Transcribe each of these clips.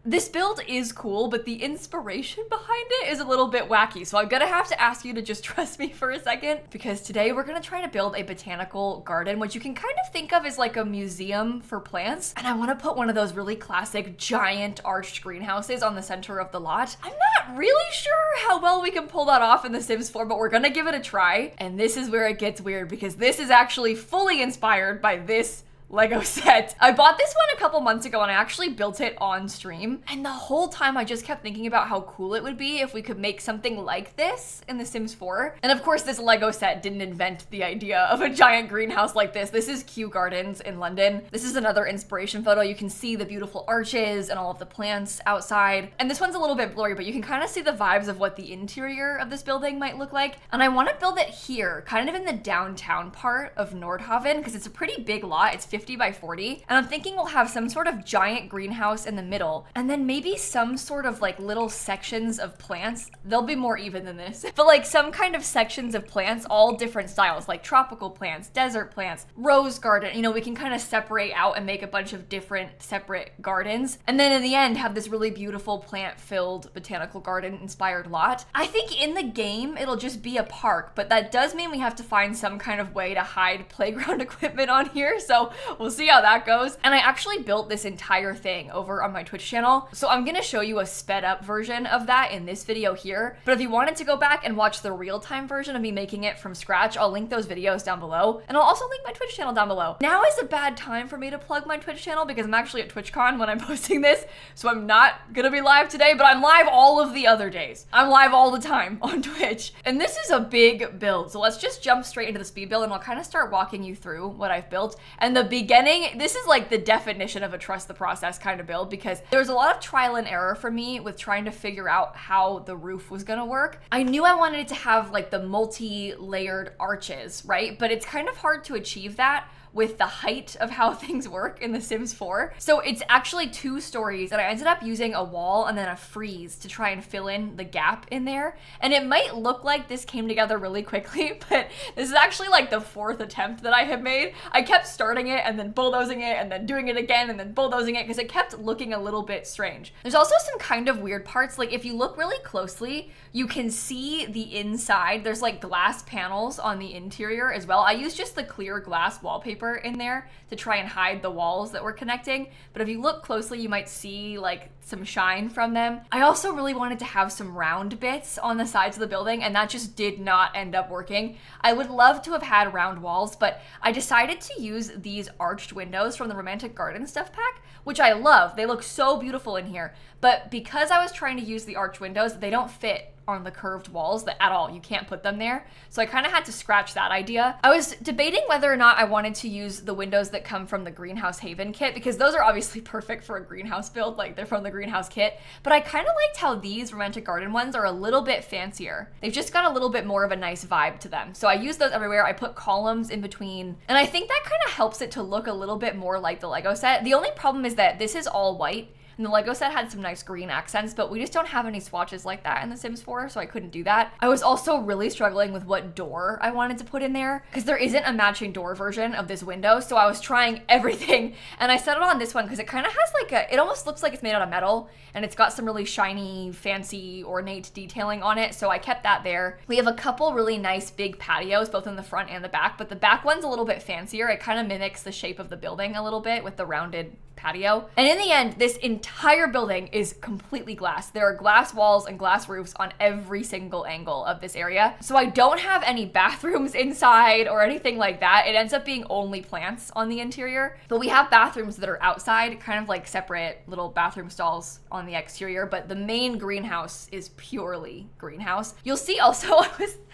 This build is cool, but the inspiration behind it is a little bit wacky. So I'm gonna have to ask you to just trust me for a second, because today we're gonna try to build a botanical garden, which you can kind of think of as like a museum for plants. And I wanna put one of those really classic giant arched greenhouses on the center of the lot. I'm not really sure how well we can pull that off in The Sims 4, but we're gonna give it a try. And this is where it gets weird, because this is actually fully inspired by this Lego set. I bought this one a couple months ago and I actually built it on stream. And the whole time I just kept thinking about how cool it would be if we could make something like this in The Sims 4. And of course, this Lego set didn't invent the idea of a giant greenhouse like this. This is Kew Gardens in London. This is another inspiration photo. You can see the beautiful arches and all of the plants outside. And this one's a little bit blurry, but you can kind of see the vibes of what the interior of this building might look like. And I want to build it here, kind of in the downtown part of Nordhaven, because it's a pretty big lot. It's 50 by 40. And I'm thinking we'll have some sort of giant greenhouse in the middle, and then maybe some sort of like little sections of plants. They'll be more even than this, but like some kind of sections of plants, all different styles, like tropical plants, desert plants, rose garden. You know, we can kind of separate out and make a bunch of different separate gardens. And then in the end, have this really beautiful plant-filled botanical garden inspired lot. I think in the game, it'll just be a park, but that does mean we have to find some kind of way to hide playground equipment on here. So we'll see how that goes. And I actually built this entire thing over on my Twitch channel. So I'm gonna show you a sped up version of that in this video here. But if you wanted to go back and watch the real-time version of me making it from scratch, I'll link those videos down below. And I'll also link my Twitch channel down below. Now is a bad time for me to plug my Twitch channel because I'm actually at TwitchCon when I'm posting this. So I'm not gonna be live today, but I'm live all of the other days. I'm live all the time on Twitch. And this is a big build. So let's just jump straight into the speed build and I'll kind of start walking you through what I've built. And the beginning, this is like the definition of a trust the process kind of build, because there was a lot of trial and error for me with trying to figure out how the roof was gonna work. I knew I wanted it to have like the multi-layered arches, right? But it's kind of hard to achieve that with the height of how things work in The Sims 4. So it's actually 2 stories, and I ended up using a wall and then a frieze to try and fill in the gap in there. And it might look like this came together really quickly, but this is actually like the 4th attempt that I have made. I kept starting it and then bulldozing it and then doing it again and then bulldozing it because it kept looking a little bit strange. There's also some kind of weird parts. Like if you look really closely, you can see the inside. There's like glass panels on the interior as well. I used just the clear glass wallpaper in there to try and hide the walls that were connecting. But if you look closely, you might see like some shine from them. I also really wanted to have some round bits on the sides of the building, and that just did not end up working. I would love to have had round walls, but I decided to use these arched windows from the Romantic Garden stuff pack, which I love. They look so beautiful in here. But because I was trying to use the arched windows, they don't fit on the curved walls at all. You can't put them there. So I kind of had to scratch that idea. I was debating whether or not I wanted to use the windows that come from the Greenhouse Haven kit, because those are obviously perfect for a greenhouse build, like they're from the greenhouse kit. But I kind of liked how these Romantic Garden ones are a little bit fancier. They've just got a little bit more of a nice vibe to them. So I use those everywhere. I put columns in between, and I think that kind of helps it to look a little bit more like the Lego set. The only problem is that this is all white, and the Lego set had some nice green accents, but we just don't have any swatches like that in The Sims 4, so I couldn't do that. I was also really struggling with what door I wanted to put in there, because there isn't a matching door version of this window, so I was trying everything, and I settled on this one because it kind of has like it almost looks like it's made out of metal, and it's got some really shiny, fancy, ornate detailing on it, so I kept that there. We have a couple really nice big patios, both in the front and the back, but the back one's a little bit fancier. It kind of mimics the shape of the building a little bit with the rounded patio. And in the end, this entire building is completely glass. There are glass walls and glass roofs on every single angle of this area. So I don't have any bathrooms inside or anything like that. It ends up being only plants on the interior. But we have bathrooms that are outside, kind of like separate little bathroom stalls on the exterior. But the main greenhouse is purely greenhouse. You'll see also,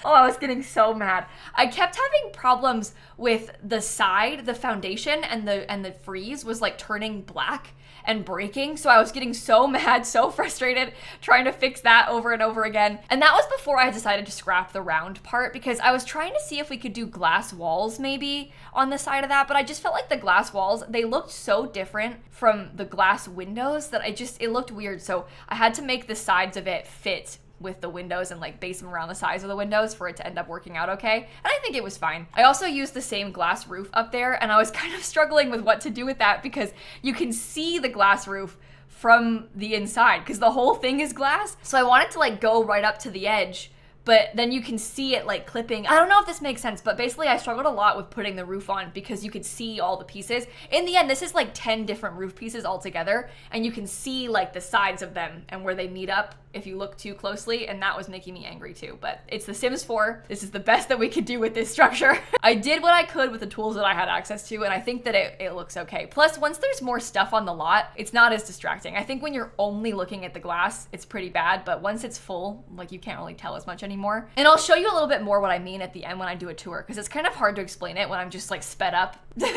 I was getting so mad. I kept having problems with the side, the foundation, and the frieze was like turning black and breaking. So I was getting so mad, so frustrated trying to fix that over and over again. And that was before I decided to scrap the round part, because I was trying to see if we could do glass walls maybe on the side of that, but I just felt like the glass walls, they looked so different from the glass windows that it looked weird. So I had to make the sides of it fit with the windows and like base them around the size of the windows for it to end up working out okay. And I think it was fine. I also used the same glass roof up there, and I was kind of struggling with what to do with that because you can see the glass roof from the inside because the whole thing is glass. So I wanted to like go right up to the edge, but then you can see it like clipping. I don't know if this makes sense, but basically I struggled a lot with putting the roof on because you could see all the pieces. In the end, this is like 10 different roof pieces all together, and you can see like the sides of them and where they meet up if you look too closely, and that was making me angry too. But it's The Sims 4. This is the best that we could do with this structure. I did what I could with the tools that I had access to, and I think that it looks okay. Plus, once there's more stuff on the lot, it's not as distracting. I think when you're only looking at the glass, it's pretty bad, but once it's full, like you can't really tell as much anymore. And I'll show you a little bit more what I mean at the end when I do a tour, because it's kind of hard to explain it when I'm just like sped up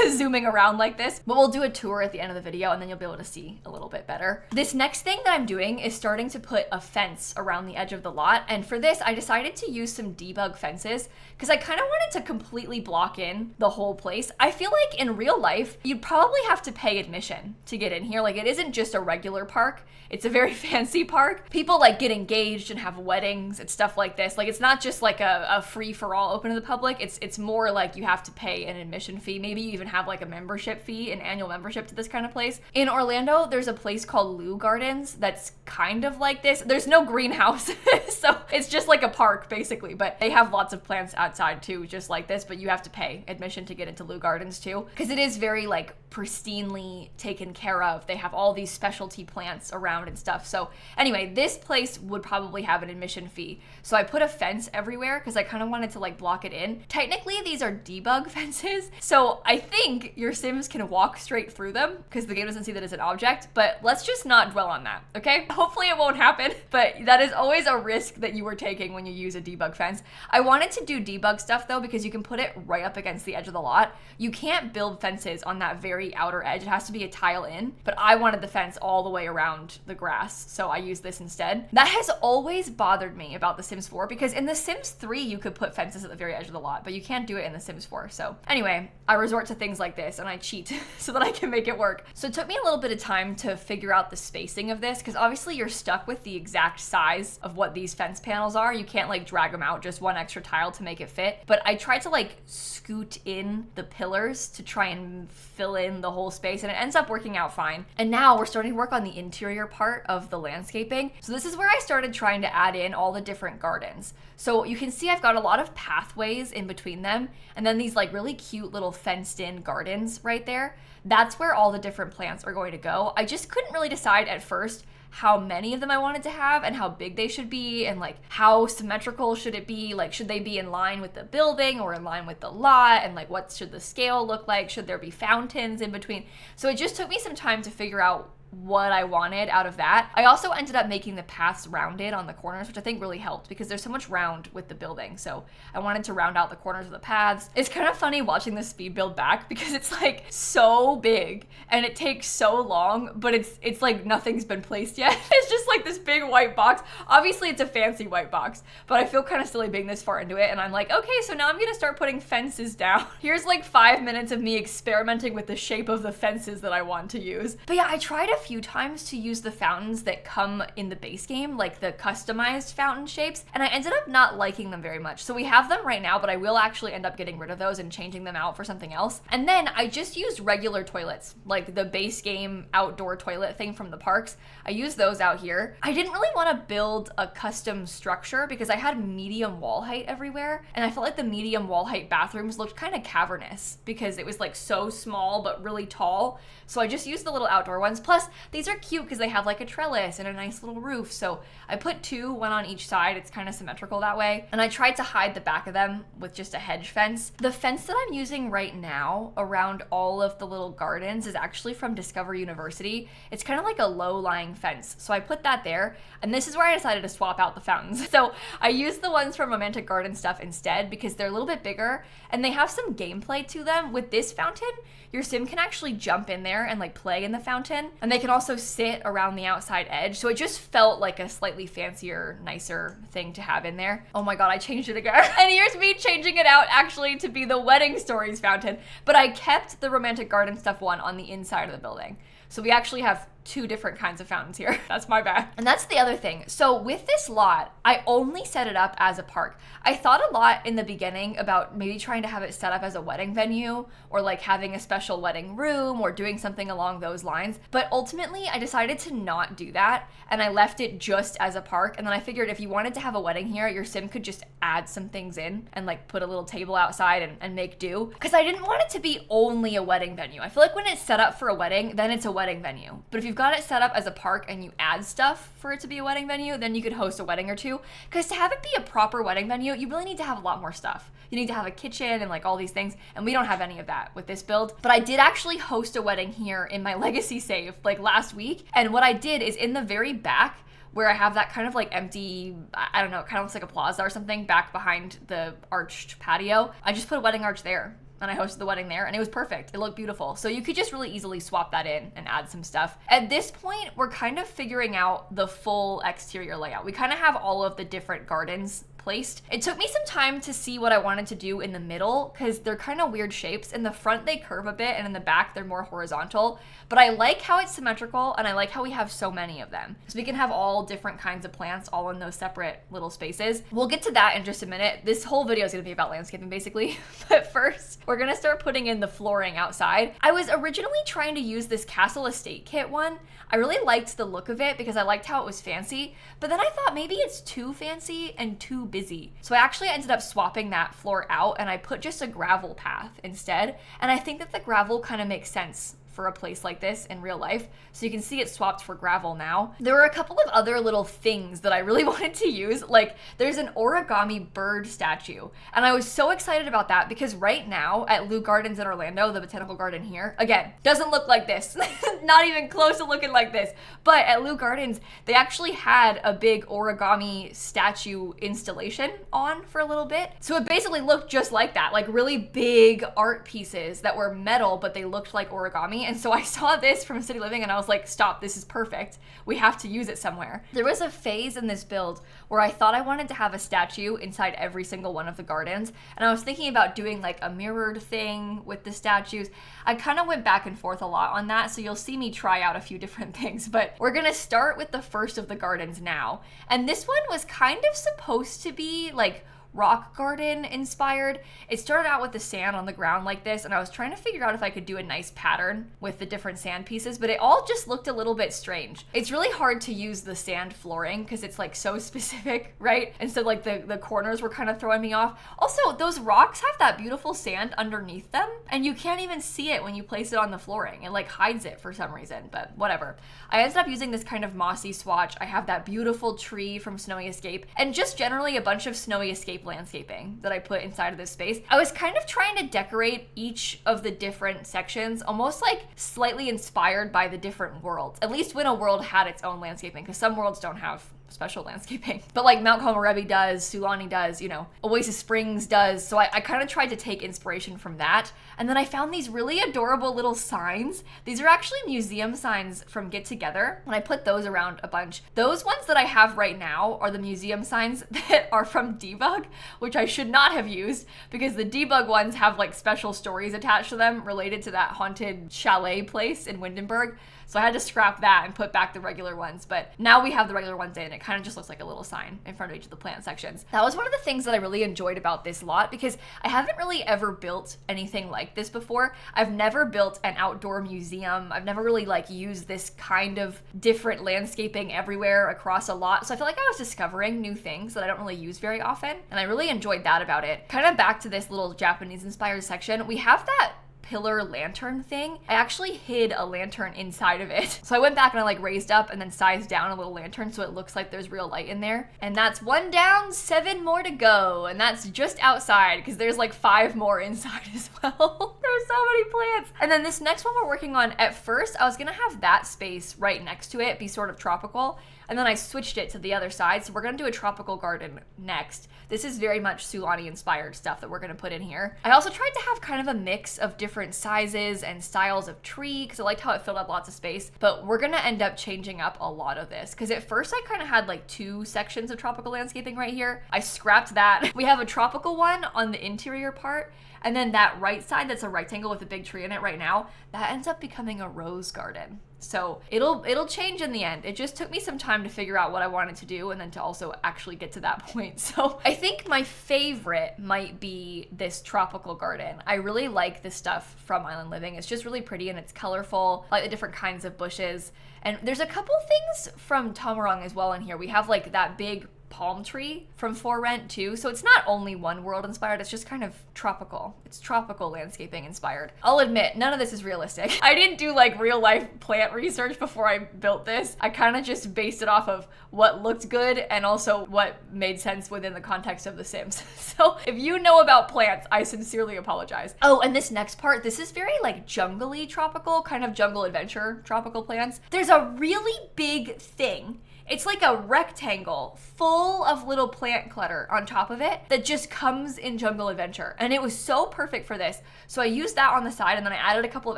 zooming around like this. But we'll do a tour at the end of the video, and then you'll be able to see a little bit better. This next thing that I'm doing is starting to put a fence around the edge of the lot, and for this I decided to use some debug fences because I kind of wanted to completely block in the whole place. I feel like in real life you'd probably have to pay admission to get in here. Like, it isn't just a regular park, it's a very fancy park. People like get engaged and have weddings and stuff like this. Like, it's not just like a free-for-all open to the public. It's more like you have to pay an admission fee. Maybe you even have like a membership fee, an annual membership to this kind of place. In Orlando, there's a place called Lou Gardens that's kind of like this. There's no greenhouse, so it's just like a park basically, but they have lots of plants outside too, just like this, but you have to pay admission to get into Lou Gardens too, because it is very like pristinely taken care of. They have all these specialty plants around and stuff. So anyway, this place would probably have an admission fee. So I put a fence everywhere because I kind of wanted to like block it in. Technically, these are debug fences, so I think your Sims can walk straight through them because the game doesn't see that as an object, but let's just not dwell on that, okay? Hopefully it won't happen, but that is always a risk that you are taking when you use a debug fence. I wanted to do debug stuff though because you can put it right up against the edge of the lot. You can't build fences on that very outer edge. It has to be a tile in, but I wanted the fence all the way around the grass, so I used this instead. That has always bothered me about The Sims 4 because in The Sims 3 you could put fences at the very edge of the lot, but you can't do it in The Sims 4. So anyway, I resort to things like this and I cheat so that I can make it work. So it took me a little bit of time to figure out the spacing of this because obviously you're stuck with the exact size of what these fence panels are. You can't like drag them out just one extra tile to make it fit, but I tried to like scoot in the pillars to try and fill in the whole space, and it ends up working out fine. And now we're starting to work on the interior part of the landscaping. So this is where I started trying to add in all the different gardens. So you can see I've got a lot of pathways in between them, and then these like really cute little fenced in gardens right there. That's where all the different plants are going to go. I just couldn't really decide at first how many of them I wanted to have and how big they should be, and like how symmetrical should it be, like should they be in line with the building or in line with the lot, and like what should the scale look like, should there be fountains in between. So it just took me some time to figure out what I wanted out of that. I also ended up making the paths rounded on the corners, which I think really helped because there's so much round with the building. So I wanted to round out the corners of the paths. It's kind of funny watching this speed build back because it's like so big and it takes so long, but it's like nothing's been placed yet. It's just like this big white box. Obviously it's a fancy white box, but I feel kind of silly being this far into it, and I'm like, okay, so now I'm gonna start putting fences down. Here's like 5 minutes of me experimenting with the shape of the fences that I want to use. But yeah, I tried a few times to use the fountains that come in the base game, like the customized fountain shapes, and I ended up not liking them very much. So we have them right now, but I will actually end up getting rid of those and changing them out for something else. And then I just used regular toilets, like the base game outdoor toilet thing from the parks. I used those out here. I didn't really want to build a custom structure because I had medium wall height everywhere, and I felt like the medium wall height bathrooms looked kind of cavernous because it was like so small but really tall. So I just used the little outdoor ones. Plus, these are cute because they have like a trellis and a nice little roof. So I put two, one on each side. It's kind of symmetrical that way. And I tried to hide the back of them with just a hedge fence. The fence that I'm using right now around all of the little gardens is actually from Discover University. It's kind of like a low-lying fence. So I put that there. And this is where I decided to swap out the fountains. So I used the ones from Romantic Garden stuff instead because they're a little bit bigger and they have some gameplay to them. With this fountain, your sim can actually jump in there and like play in the fountain, and they can also sit around the outside edge. So it just felt like a slightly fancier, nicer thing to have in there. Oh my god, I changed it again. And here's me changing it out actually to be the Wedding Stories fountain, but I kept the Romantic Garden stuff one on the inside of the building. So we actually have 2 different kinds of fountains here. That's my bad. And that's the other thing. So with this lot, I only set it up as a park. I thought a lot in the beginning about maybe trying to have it set up as a wedding venue or like having a special wedding room or doing something along those lines. But ultimately, I decided to not do that and I left it just as a park. And then I figured if you wanted to have a wedding here, your sim could just add some things in and like put a little table outside and make do. Because I didn't want it to be only a wedding venue. I feel like when it's set up for a wedding, then it's a wedding venue. But if you've got it set up as a park and you add stuff for it to be a wedding venue, then you could host a wedding or two. Because to have it be a proper wedding venue, you really need to have a lot more stuff. You need to have a kitchen and like all these things, and we don't have any of that with this build. But I did actually host a wedding here in my legacy save like last week, and what I did is in the very back where I have that kind of like empty, I don't know, it kind of looks like a plaza or something back behind the arched patio, I just put a wedding arch there. And I hosted the wedding there and it was perfect. It looked beautiful. So you could just really easily swap that in and add some stuff. At this point, we're kind of figuring out the full exterior layout. We kind of have all of the different gardens placed. It took me some time to see what I wanted to do in the middle because they're kind of weird shapes. In the front, they curve a bit and in the back, they're more horizontal. But I like how it's symmetrical and I like how we have so many of them. So we can have all different kinds of plants all in those separate little spaces. We'll get to that in just a minute. This whole video is gonna be about landscaping basically. But first, we're gonna start putting in the flooring outside. I was originally trying to use this Castle Estate Kit one. I really liked the look of it because I liked how it was fancy, but then I thought maybe it's too fancy and too busy. So I actually ended up swapping that floor out and I put just a gravel path instead. And I think that the gravel kind of makes sense for a place like this in real life. So you can see it swapped for gravel now. There were a couple of other little things that I really wanted to use. Like there's an origami bird statue. And I was so excited about that because right now at Lou Gardens in Orlando, the botanical garden here, again, doesn't look like this. Not even close to looking like this. But at Lou Gardens, they actually had a big origami statue installation on for a little bit. So it basically looked just like that, like really big art pieces that were metal, but they looked like origami. And so I saw this from City Living and I was like, stop, this is perfect. We have to use it somewhere. There was a phase in this build where I thought I wanted to have a statue inside every single one of the gardens. And I was thinking about doing like a mirrored thing with the statues. I kind of went back and forth a lot on that. So you'll see me try out a few different things, but we're gonna start with the first of the gardens now. And this one was kind of supposed to be like rock garden inspired. It started out with the sand on the ground like this, and I was trying to figure out if I could do a nice pattern with the different sand pieces, but it all just looked a little bit strange. It's really hard to use the sand flooring because it's like so specific, right? And so like the corners were kind of throwing me off. Also, those rocks have that beautiful sand underneath them, and you can't even see it when you place it on the flooring. It like hides it for some reason, but whatever. I ended up using this kind of mossy swatch. I have that beautiful tree from Snowy Escape, and just generally a bunch of Snowy Escape landscaping that I put inside of this space. I was kind of trying to decorate each of the different sections almost like slightly inspired by the different worlds, at least when a world had its own landscaping, because some worlds don't have special landscaping. But like Mount Komorebi does, Sulani does, you know, Oasis Springs does. So I kind of tried to take inspiration from that. And then I found these really adorable little signs. These are actually museum signs from Get Together. And I put those around a bunch. Those ones that I have right now are the museum signs that are from Debug, which I should not have used because the Debug ones have like special stories attached to them related to that haunted chalet place in Windenburg. So I had to scrap that and put back the regular ones. But now we have the regular ones in. It kind of just looks like a little sign in front of each of the plant sections. That was one of the things that I really enjoyed about this lot because I haven't really ever built anything like this before. I've never built an outdoor museum. I've never really like used this kind of different landscaping everywhere across a lot. So I feel like I was discovering new things that I don't really use very often. And I really enjoyed that about it. Kind of back to this little Japanese inspired section. We have that pillar lantern thing. I actually hid a lantern inside of it. So I went back and I like raised up and then sized down a little lantern so it looks like there's real light in there. And that's 1 down, 7 more to go. And that's just outside because there's like 5 more inside as well. There's so many plants. And then this next one we're working on, at first I was gonna have that space right next to it be sort of tropical. And then I switched it to the other side. So we're gonna do a tropical garden next. This is very much Sulani inspired stuff that we're gonna put in here. I also tried to have kind of a mix of different sizes and styles of tree because I liked how it filled up lots of space, but we're gonna end up changing up a lot of this because at first I kind of had like 2 sections of tropical landscaping right here. I scrapped that. We have a tropical one on the interior part, and then that right side that's a rectangle with a big tree in it right now, that ends up becoming a rose garden. So it'll change in the end. It just took me some time to figure out what I wanted to do and then to also actually get to that point. So I think my favorite might be this tropical garden. I really like this stuff from Island Living. It's just really pretty and it's colorful. I like the different kinds of bushes. And there's a couple things from Tamarong as well in here. We have like that big palm tree from For Rent too. So it's not only One World inspired, it's just kind of tropical. It's tropical landscaping inspired. I'll admit, none of this is realistic. I didn't do like real life plant research before I built this. I kind of just based it off of what looked good and also what made sense within the context of The Sims. So if you know about plants, I sincerely apologize. Oh, and this next part, this is very like jungly tropical, kind of jungle adventure tropical plants. There's a really big thing. It's like a rectangle full of little plant clutter on top of it that just comes in Jungle Adventure. And it was so perfect for this. So I used that on the side and then I added a couple of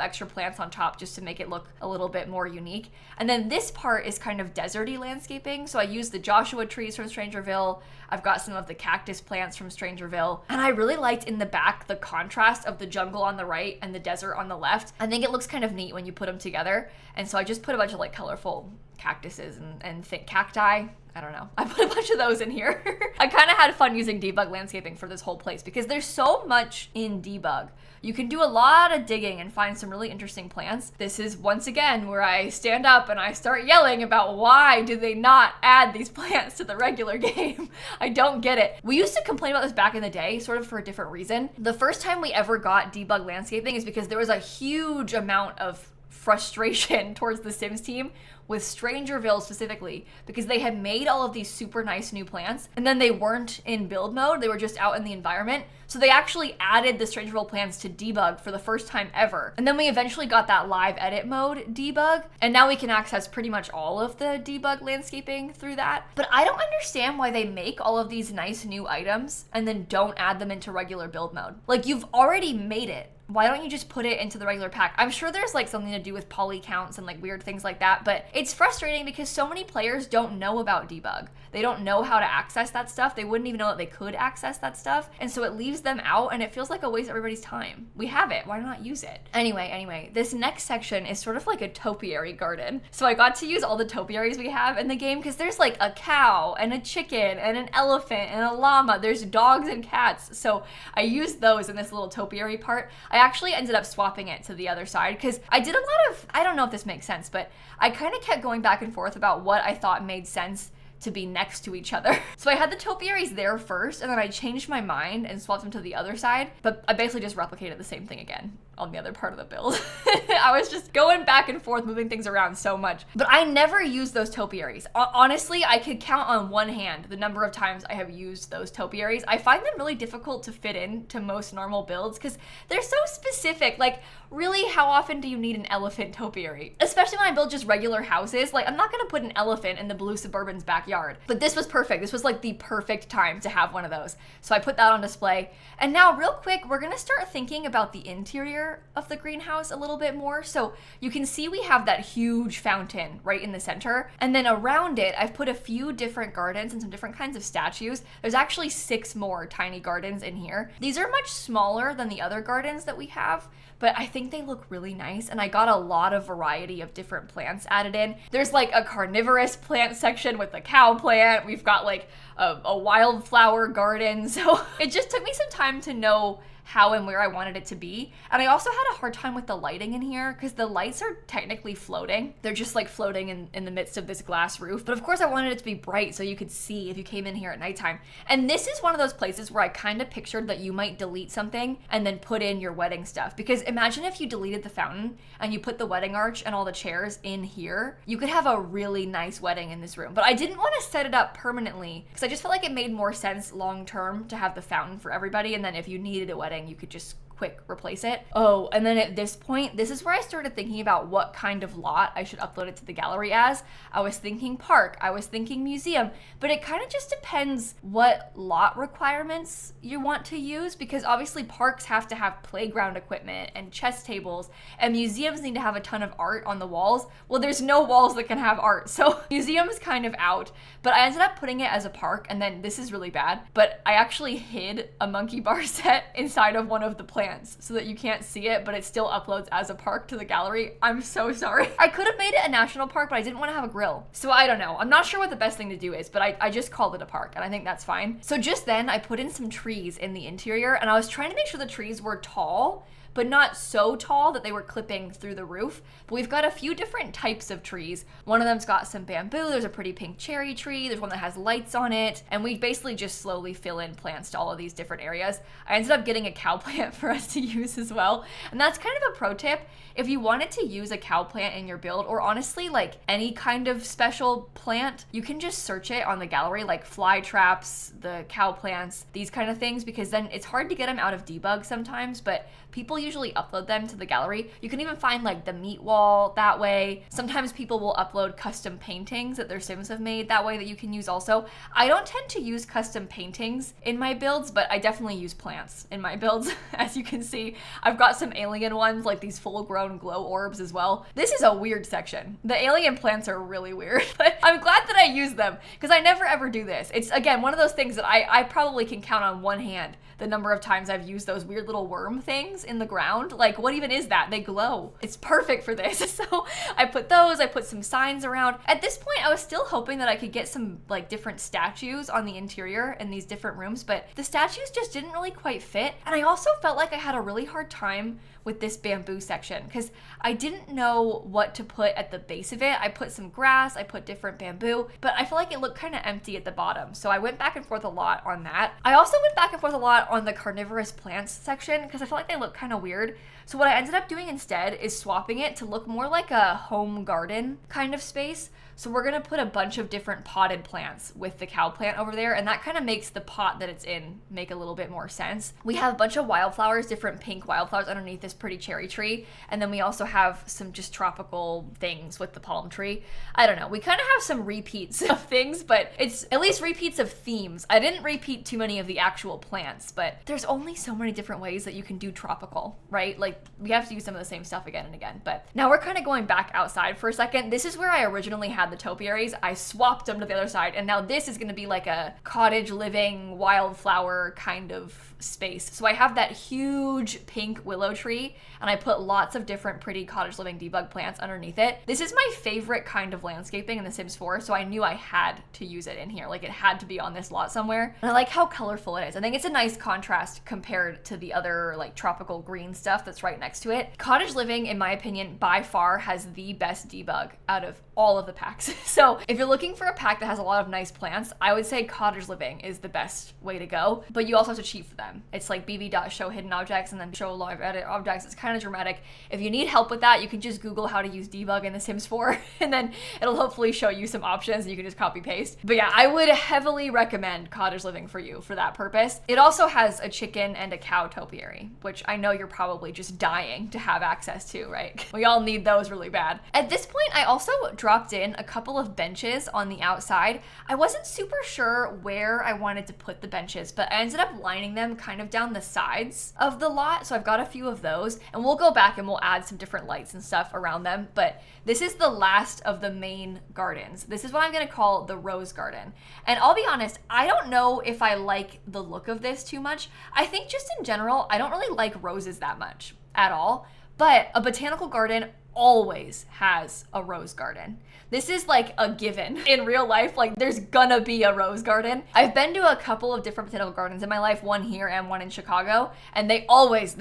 extra plants on top just to make it look a little bit more unique. And then this part is kind of deserty landscaping. So I used the Joshua trees from Strangerville. I've got some of the cactus plants from Strangerville. And I really liked in the back the contrast of the jungle on the right and the desert on the left. I think it looks kind of neat when you put them together. And so I just put a bunch of like colorful cactuses and thick cacti. I don't know. I put a bunch of those in here. I kind of had fun using debug landscaping for this whole place because there's so much in debug. You can do a lot of digging and find some really interesting plants. This is once again where I stand up and I start yelling about why do they not add these plants to the regular game. I don't get it. We used to complain about this back in the day, sort of for a different reason. The first time we ever got debug landscaping is because there was a huge amount of frustration towards the Sims team with Strangerville specifically because they had made all of these super nice new plants and then they weren't in build mode, they were just out in the environment. So they actually added the Strangerville plants to debug for the first time ever. And then we eventually got that live edit mode debug and now we can access pretty much all of the debug landscaping through that. But I don't understand why they make all of these nice new items and then don't add them into regular build mode. Like you've already made it. Why don't you just put it into the regular pack? I'm sure there's like something to do with poly counts and like weird things like that, but it's frustrating because so many players don't know about debug. They don't know how to access that stuff. They wouldn't even know that they could access that stuff. And so it leaves them out and it feels like a waste of everybody's time. We have it, why not use it? Anyway, this next section is sort of like a topiary garden. So I got to use all the topiaries we have in the game because there's like a cow and a chicken and an elephant and a llama. There's dogs and cats. So I used those in this little topiary part. I actually ended up swapping it to the other side because I did a lot of, I don't know if this makes sense, but I kind of kept going back and forth about what I thought made sense to be next to each other. So I had the topiaries there first and then I changed my mind and swapped them to the other side, but I basically just replicated the same thing again on the other part of the build. I was just going back and forth, moving things around so much. But I never used those topiaries. Honestly, I could count on one hand the number of times I have used those topiaries. I find them really difficult to fit in to most normal builds because they're so specific. Like, really, how often do you need an elephant topiary? Especially when I build just regular houses. Like, I'm not gonna put an elephant in the blue suburban's backyard. But this was perfect. This was like the perfect time to have one of those. So I put that on display. And now real quick, we're gonna start thinking about the interior of the greenhouse a little bit more. So you can see we have that huge fountain right in the center. And then around it, I've put a few different gardens and some different kinds of statues. There's actually 6 more tiny gardens in here. These are much smaller than the other gardens that we have, but I think they look really nice. And I got a lot of variety of different plants added in. There's like a carnivorous plant section with the cow plant. We've got like a wildflower garden. So it just took me some time to know how and where I wanted it to be. And I also had a hard time with the lighting in here because the lights are technically floating. They're just like floating in the midst of this glass roof. But of course I wanted it to be bright so you could see if you came in here at nighttime. And this is one of those places where I kind of pictured that you might delete something and then put in your wedding stuff. Because imagine if you deleted the fountain and you put the wedding arch and all the chairs in here. You could have a really nice wedding in this room. But I didn't want to set it up permanently because I just felt like it made more sense long term to have the fountain for everybody. And then if you needed a wedding, you could just quick replace it. Oh, and then at this point, this is where I started thinking about what kind of lot I should upload it to the gallery as. I was thinking park, I was thinking museum, but it kind of just depends what lot requirements you want to use because obviously parks have to have playground equipment and chess tables and museums need to have a ton of art on the walls. Well, there's no walls that can have art, so museum's kind of out, but I ended up putting it as a park and then this is really bad, but I actually hid a monkey bar set inside of one of the plants plants so that you can't see it, but it still uploads as a park to the gallery. I'm so sorry. I could have made it a national park, but I didn't want to have a grill. So I don't know. I'm not sure what the best thing to do is, but I just called it a park, and I think that's fine. So just then I put in some trees in the interior, and I was trying to make sure the trees were tall, but not so tall that they were clipping through the roof. But we've got a few different types of trees. One of them's got some bamboo, there's a pretty pink cherry tree, there's one that has lights on it, and we basically just slowly fill in plants to all of these different areas. I ended up getting a cow plant for us to use as well. And that's kind of a pro tip. If you wanted to use a cow plant in your build, or honestly like any kind of special plant, you can just search it on the gallery, like fly traps, the cow plants, these kind of things, because then it's hard to get them out of debug sometimes, but people usually upload them to the gallery. You can even find like the meat wall that way. Sometimes people will upload custom paintings that their Sims have made that way that you can use also. I don't tend to use custom paintings in my builds, but I definitely use plants in my builds. As you can see, I've got some alien ones, like these full-grown glow orbs as well. This is a weird section. The alien plants are really weird, but I'm glad that I use them because I never ever do this. It's, again, one of those things that I probably can count on one hand the number of times I've used those weird little worm things in the ground. Like, what even is that? They glow. It's perfect for this. So I put those, I put some signs around. At this point, I was still hoping that I could get some like different statues on the interior in these different rooms, but the statues just didn't really quite fit. And I also felt like I had a really hard time with this bamboo section because I didn't know what to put at the base of it. I put some grass, I put different bamboo, but I feel like it looked kind of empty at the bottom. So I went back and forth a lot on that. I also went back and forth a lot on the carnivorous plants section because I felt like they look kind of weird. So what I ended up doing instead is swapping it to look more like a home garden kind of space. So we're gonna put a bunch of different potted plants with the cow plant over there, and that kind of makes the pot that it's in make a little bit more sense. We have a bunch of wildflowers, different pink wildflowers underneath this pretty cherry tree, and then we also have some just tropical things with the palm tree. I don't know, we kind of have some repeats of things, but it's at least repeats of themes. I didn't repeat too many of the actual plants, but there's only so many different ways that you can do tropical, right? Like, we have to use some of the same stuff again and again. But now we're kind of going back outside for a second. This is where I originally had the topiaries. I swapped them to the other side, and now this is going to be like a cottage living wildflower kind of space. So I have that huge pink willow tree, and I put lots of different pretty cottage living debug plants underneath it. This is my favorite kind of landscaping in The Sims 4, so I knew I had to use it in here. Like, it had to be on this lot somewhere. And I like how colorful it is. I think it's a nice contrast compared to the other like tropical green stuff that's right next to it. Cottage living, in my opinion, by far has the best debug out of all of the packs. So if you're looking for a pack that has a lot of nice plants, I would say cottage living is the best way to go, but you also have to cheat for them. It's like BB.show hidden objects and then show live edit objects. It's kind of dramatic. If you need help with that, you can just Google how to use debug in The Sims 4 and then it'll hopefully show you some options and you can just copy paste. But yeah, I would heavily recommend cottage living for you for that purpose. It also has a chicken and a cow topiary, which I know you're probably just dying to have access to, right? We all need those really bad. At this point, I also dropped in a couple of benches on the outside. I wasn't super sure where I wanted to put the benches, but I ended up lining them kind of down the sides of the lot. So I've got a few of those, and we'll go back and we'll add some different lights and stuff around them. But this is the last of the main gardens. This is what I'm gonna call the rose garden. And I'll be honest, I don't know if I like the look of this too much. I think just in general, I don't really like roses that much at all, but a botanical garden always has a rose garden. This is like a given in real life. Like, there's gonna be a rose garden. I've been to a couple of different botanical gardens in my life, one here and one in Chicago, and there's always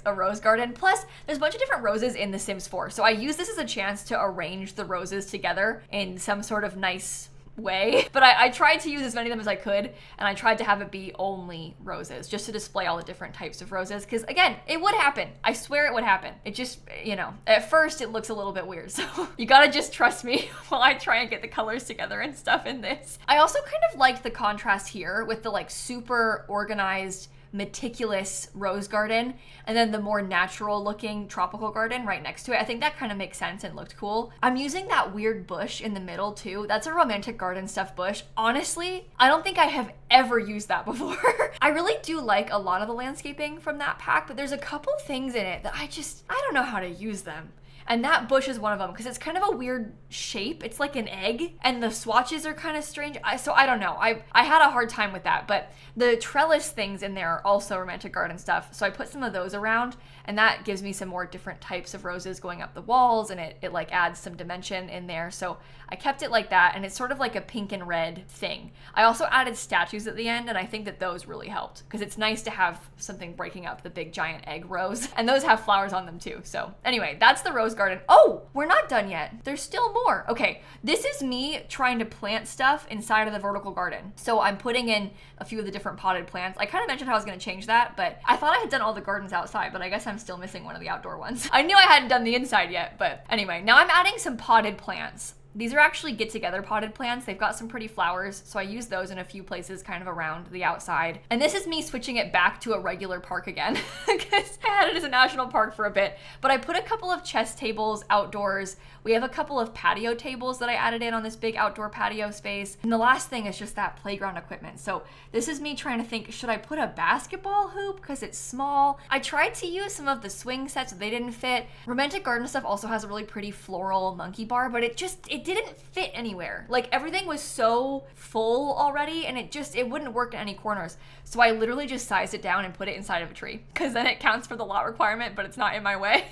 a rose garden. Plus, there's a bunch of different roses in The Sims 4. So I use this as a chance to arrange the roses together in some sort of nice way. But I tried to use as many of them as I could, and I tried to have it be only roses just to display all the different types of roses, because again, it would happen. I swear it would happen. It just, you know, at first it looks a little bit weird, so you gotta just trust me while I try and get the colors together and stuff in this. I also kind of liked the contrast here with the like super organized meticulous rose garden and then the more natural looking tropical garden right next to it. I think that kind of makes sense and looked cool. I'm using that weird bush in the middle too. That's a romantic garden stuff bush. Honestly, I don't think I have ever used that before. I really do like a lot of the landscaping from that pack, but there's a couple things in it that I don't know how to use them. And that bush is one of them because it's kind of a weird shape. It's like an egg, and the swatches are kind of strange. So I don't know. I had a hard time with that, but the trellis things in there are also romantic garden stuff. So I put some of those around, and that gives me some more different types of roses going up the walls, and it like adds some dimension in there. So I kept it like that, and it's sort of like a pink and red thing. I also added statues at the end, and I think that those really helped because it's nice to have something breaking up the big giant egg rose, and those have flowers on them too. So anyway, that's the rose garden. Oh, we're not done yet. There's still more. Okay, this is me trying to plant stuff inside of the vertical garden. So I'm putting in a few of the different potted plants. I kind of mentioned how I was going to change that, but I thought I had done all the gardens outside, but I guess I'm still missing one of the outdoor ones. I knew I hadn't done the inside yet, but anyway, now I'm adding some potted plants. These are actually get-together potted plants. They've got some pretty flowers, so I use those in a few places kind of around the outside. And this is me switching it back to a regular park again because I had it as a national park for a bit. But I put a couple of chess tables outdoors. We have a couple of patio tables that I added in on this big outdoor patio space. And the last thing is just that playground equipment. So this is me trying to think, should I put a basketball hoop because it's small? I tried to use some of the swing sets, but they didn't fit. Romantic Garden stuff also has a really pretty floral monkey bar, but it didn't fit anywhere. Like everything was so full already, and it wouldn't work in any corners. So I literally just sized it down and put it inside of a tree because then it counts for the lot requirement, but it's not in my way.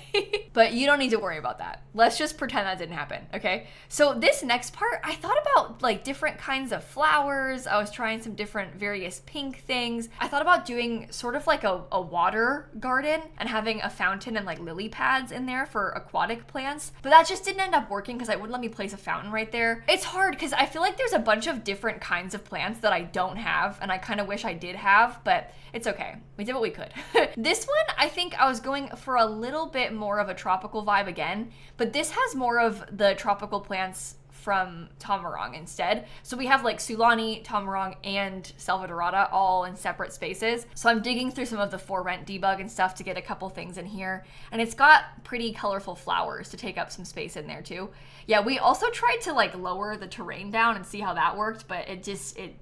But you don't need to worry about that. Let's just pretend that didn't happen, okay? So this next part, I thought about like different kinds of flowers. I was trying some different various pink things. I thought about doing sort of like a water garden and having a fountain and like lily pads in there for aquatic plants, but that just didn't end up working because I wouldn't let me place a fountain right there. It's hard because I feel like there's a bunch of different kinds of plants that I don't have, and I kind of wish I did have, but it's okay. We did what we could. This one, I think I was going for a little bit more of a tropical vibe again, but this has more of the tropical plants from Tamarong instead. So we have like Sulani, Tamarong, and Salvadorada all in separate spaces. So I'm digging through some of the for rent debug and stuff to get a couple things in here. And it's got pretty colorful flowers to take up some space in there too. Yeah, we also tried to like lower the terrain down and see how that worked, but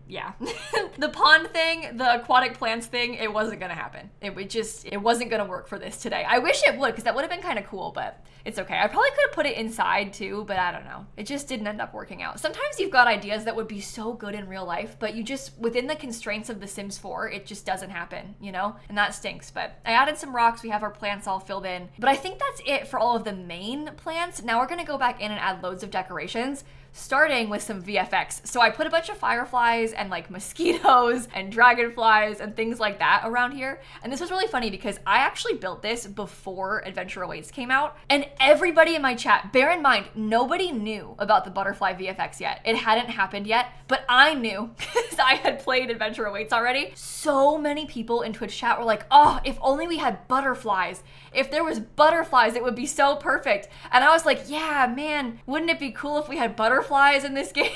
yeah. The pond thing, the aquatic plants thing, it wasn't gonna happen. It wasn't gonna work for this today. I wish it would, because that would have been kind of cool, but it's okay. I probably could have put it inside too, but I don't know. It just didn't end up working out. Sometimes you've got ideas that would be so good in real life, but you just, within the constraints of The Sims 4, it just doesn't happen, you know? And that stinks, but I added some rocks. We have our plants all filled in, but I think that's it for all of the main plants. Now we're gonna go back in and add loads of decorations, starting with some VFX. So I put a bunch of fireflies and like mosquitoes and dragonflies and things like that around here. And this was really funny because I actually built this before Adventure Awaits came out. And everybody in my chat, bear in mind, nobody knew about the butterfly VFX yet. It hadn't happened yet, but I knew because I had played Adventure Awaits already. So many people in Twitch chat were like, oh, if only we had butterflies. If there was butterflies, it would be so perfect. And I was like, yeah, man, wouldn't it be cool if we had butterflies in this game?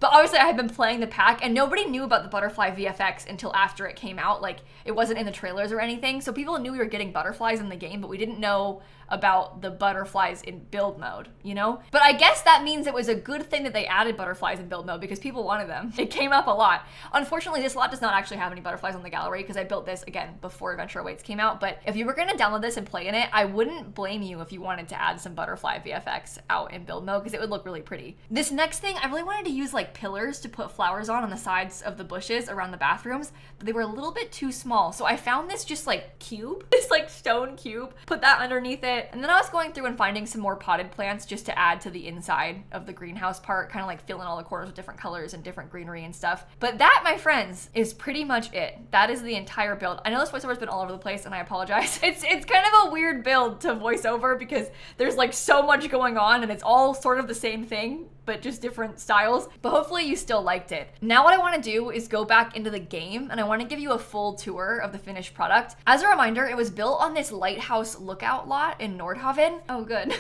But obviously I had been playing the pack and nobody knew about the butterfly VFX until after it came out. Like it wasn't in the trailers or anything. So people knew we were getting butterflies in the game, but we didn't know about the butterflies in build mode, you know? But I guess that means it was a good thing that they added butterflies in build mode because people wanted them. It came up a lot. Unfortunately, this lot does not actually have any butterflies on the gallery because I built this, again, before Adventure Awaits came out. But if you were gonna download this and play in it, I wouldn't blame you if you wanted to add some butterfly VFX out in build mode because it would look really pretty. This next thing, I really wanted to use like pillars to put flowers on the sides of the bushes around the bathrooms, but they were a little bit too small. So I found this just like cube, this like stone cube, put that underneath it. And then I was going through and finding some more potted plants just to add to the inside of the greenhouse part, kind of like fill in all the corners with different colors and different greenery and stuff. But that, my friends, is pretty much it. That is the entire build. I know this voiceover's been all over the place and I apologize. It's kind of a weird build to voice over because there's like so much going on and it's all sort of the same thing, but just different styles. But hopefully you still liked it. Now what I want to do is go back into the game and I want to give you a full tour of the finished product. As a reminder, it was built on this lighthouse lookout lot in Nordhaven. Oh good.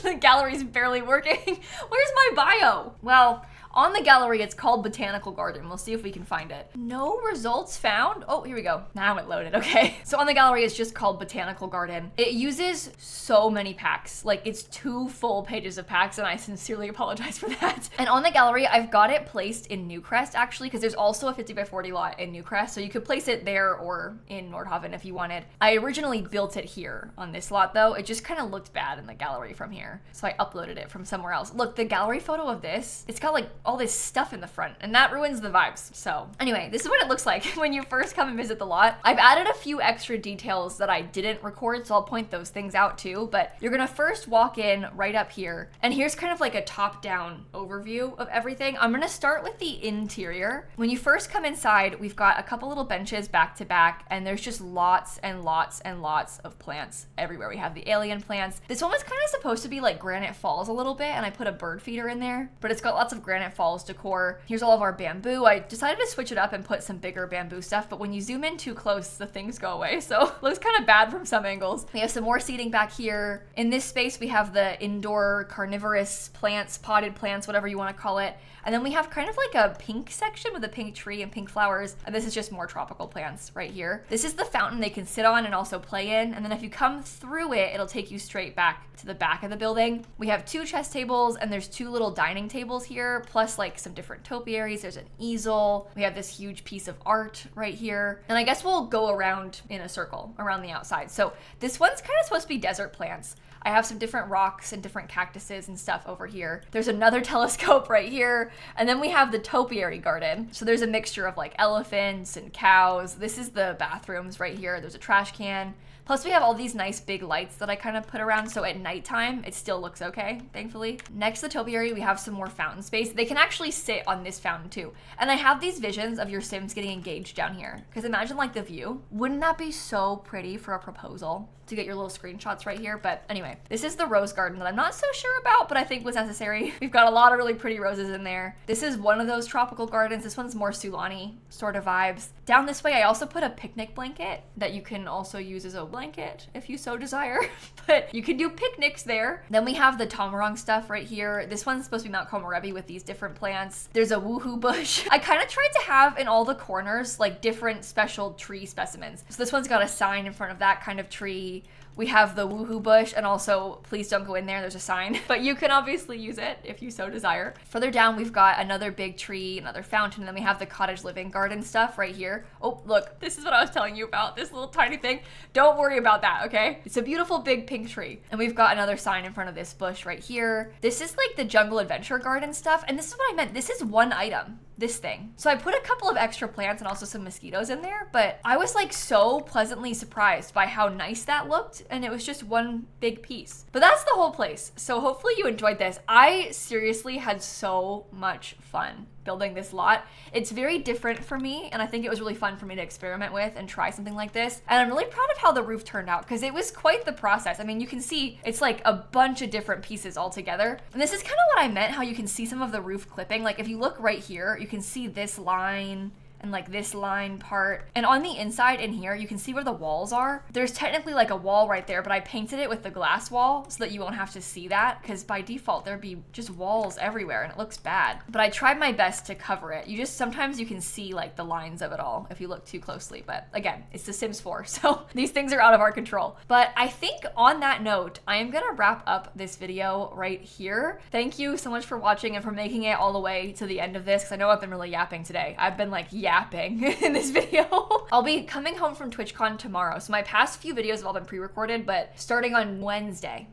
The gallery's barely working. Where's my bio? Well, On the gallery, it's called Botanical Garden. We'll see if we can find it. No results found. Oh, here we go. Now it loaded. Okay. So on the gallery, it's just called Botanical Garden. It uses so many packs. Like, it's 2 full pages of packs, and I sincerely apologize for that. And on the gallery, I've got it placed in Newcrest, actually, because there's also a 50 by 40 lot in Newcrest, so you could place it there or in Nordhaven if you wanted. I originally built it here on this lot, though. It just kind of looked bad in the gallery from here, so I uploaded it from somewhere else. Look, the gallery photo of this, it's got like all this stuff in the front, and that ruins the vibes. So anyway, this is what it looks like when you first come and visit the lot. I've added a few extra details that I didn't record, so I'll point those things out too, but you're gonna first walk in right up here, and here's kind of like a top-down overview of everything. I'm gonna start with the interior. When you first come inside, we've got a couple little benches back to back, and there's just lots and lots and lots of plants everywhere. We have the alien plants. This one was kind of supposed to be like Granite Falls a little bit, and I put a bird feeder in there, but it's got lots of Granite Falls decor. Here's all of our bamboo. I decided to switch it up and put some bigger bamboo stuff, but when you zoom in too close, the things go away, so it looks kind of bad from some angles. We have some more seating back here. In this space, we have the indoor carnivorous plants, potted plants, whatever you want to call it. And then we have kind of like a pink section with a pink tree and pink flowers. And this is just more tropical plants right here. This is the fountain they can sit on and also play in. And then if you come through it, it'll take you straight back to the back of the building. We have 2 chess tables, and there's 2 little dining tables here, plus like some different topiaries. There's an easel. We have this huge piece of art right here. And I guess we'll go around in a circle around the outside. So this one's kind of supposed to be desert plants. I have some different rocks and different cactuses and stuff over here. There's another telescope right here. And then we have the topiary garden. So there's a mixture of like elephants and cows. This is the bathrooms right here. There's a trash can. Plus we have all these nice big lights that I kind of put around, so at nighttime it still looks okay, thankfully. Next to the topiary, we have some more fountain space. They can actually sit on this fountain too. And I have these visions of your Sims getting engaged down here, because imagine like the view. Wouldn't that be so pretty for a proposal? To get your little screenshots right here. But anyway, this is the rose garden that I'm not so sure about, but I think was necessary. We've got a lot of really pretty roses in there. This is one of those tropical gardens. This one's more Sulani sort of vibes. Down this way, I also put a picnic blanket that you can also use as a blanket if you so desire, but you can do picnics there. Then we have the Tamarong stuff right here. This one's supposed to be Mount Komorebi with these different plants. There's a woohoo bush. I kind of tried to have in all the corners like different special tree specimens. So this one's got a sign in front of that kind of tree. We have the woohoo bush, and also please don't go in there, there's a sign, but you can obviously use it if you so desire. Further down, we've got another big tree, another fountain, and then we have the cottage living garden stuff right here. Oh, look, this is what I was telling you about, this little tiny thing. Don't worry about that, okay? It's a beautiful big pink tree. And we've got another sign in front of this bush right here. This is like the jungle adventure garden stuff, and this is what I meant. This is one item. This thing. So I put a couple of extra plants and also some mosquitoes in there, but I was like so pleasantly surprised by how nice that looked, and it was just one big piece. But that's the whole place. So hopefully you enjoyed this. I seriously had so much fun building this lot. It's very different for me, and I think it was really fun for me to experiment with and try something like this. And I'm really proud of how the roof turned out, because it was quite the process. I mean, you can see it's like a bunch of different pieces all together. And this is kind of what I meant, how you can see some of the roof clipping. Like if you look right here, you can see this line and like this line part. And on the inside in here, you can see where the walls are. There's technically like a wall right there, but I painted it with the glass wall so that you won't have to see that, because by default there'd be just walls everywhere and it looks bad. But I tried my best to cover it. You just, sometimes you can see like the lines of it all if you look too closely. But again, it's The Sims 4, so these things are out of our control. But I think on that note, I am gonna wrap up this video right here. Thank you so much for watching and for making it all the way to the end of this, because I know I've been really yapping today. I've been like yapping in this video. I'll be coming home from TwitchCon tomorrow, so my past few videos have all been pre-recorded, but starting on Wednesday,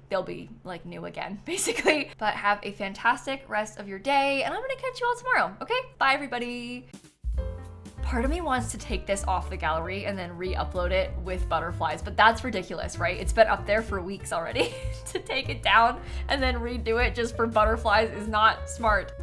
they'll be like new again, basically. But have a fantastic rest of your day, and I'm gonna catch you all tomorrow, okay? Bye, everybody. Part of me wants to take this off the gallery and then re-upload it with butterflies, but that's ridiculous, right? It's been up there for weeks already. To take it down and then redo it just for butterflies is not smart.